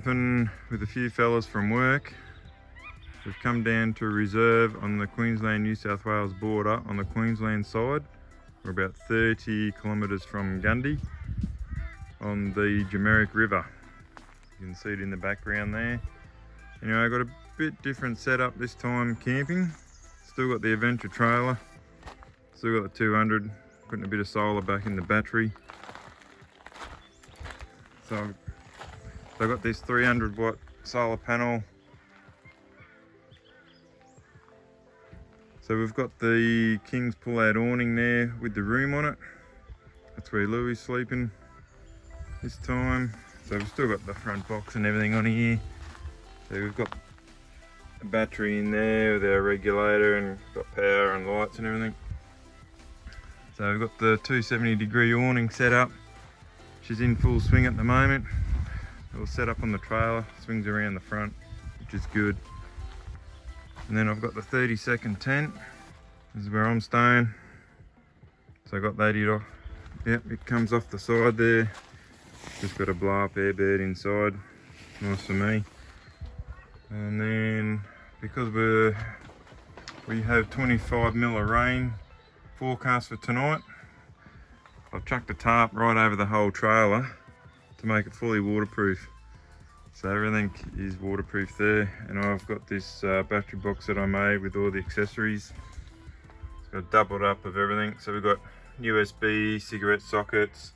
camping with a few fellas from work. We've come down to a reserve on the Queensland-New South Wales border on the Queensland side. We're about 30 kilometres from Gundy on the Dumaresq River. You can see it in the background there. Anyway, I got a bit different setup this time camping. Still got the adventure trailer, still got the 200, putting a bit of solar back in the battery. So I got this 300 watt solar panel. So we've got the King's pull-out awning there with the room on it. That's where Louie's sleeping this time. So we've still got the front box and everything on here. So we've got a battery in there with our regulator and got power and lights and everything. So we've got the 270-degree awning set up. She's in full swing at the moment. It was set up on the trailer, swings around the front, which is good. And then I've got the 30-second tent. This is where I'm staying. So I got that off. Yep, it comes off the side there. Just got a blow-up airbed inside. Nice for me. And then because we have 25 mil of rain forecast for tonight, I've chucked a tarp right over the whole trailer to make it fully waterproof. So everything is waterproof there, and I've got this battery box that I made with all the accessories. It's got doubled up of everything. So we've got USB, cigarette sockets,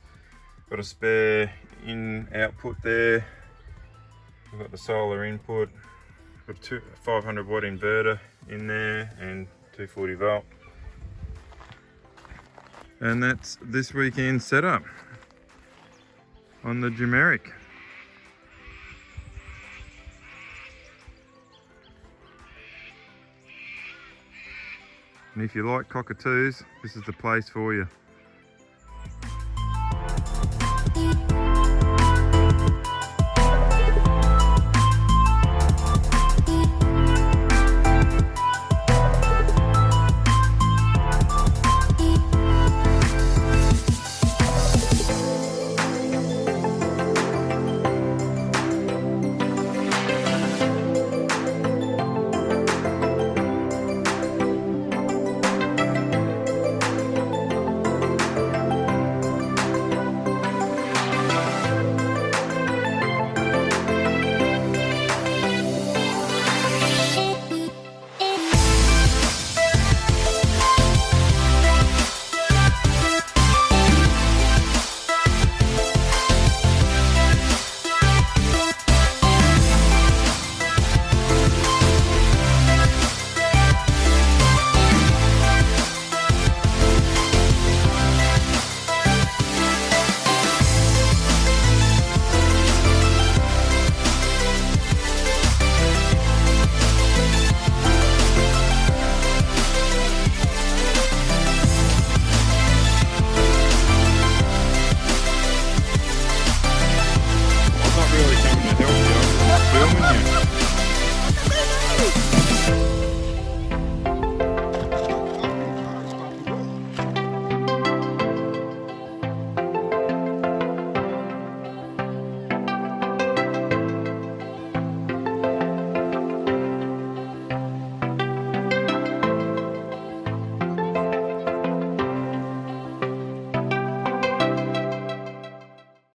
got a spare in output there. We've got the solar input, got a 500 watt inverter in there and 240 volt. And that's this weekend's setup on the Dumaresq. And if you like cockatoos, this is the place for you.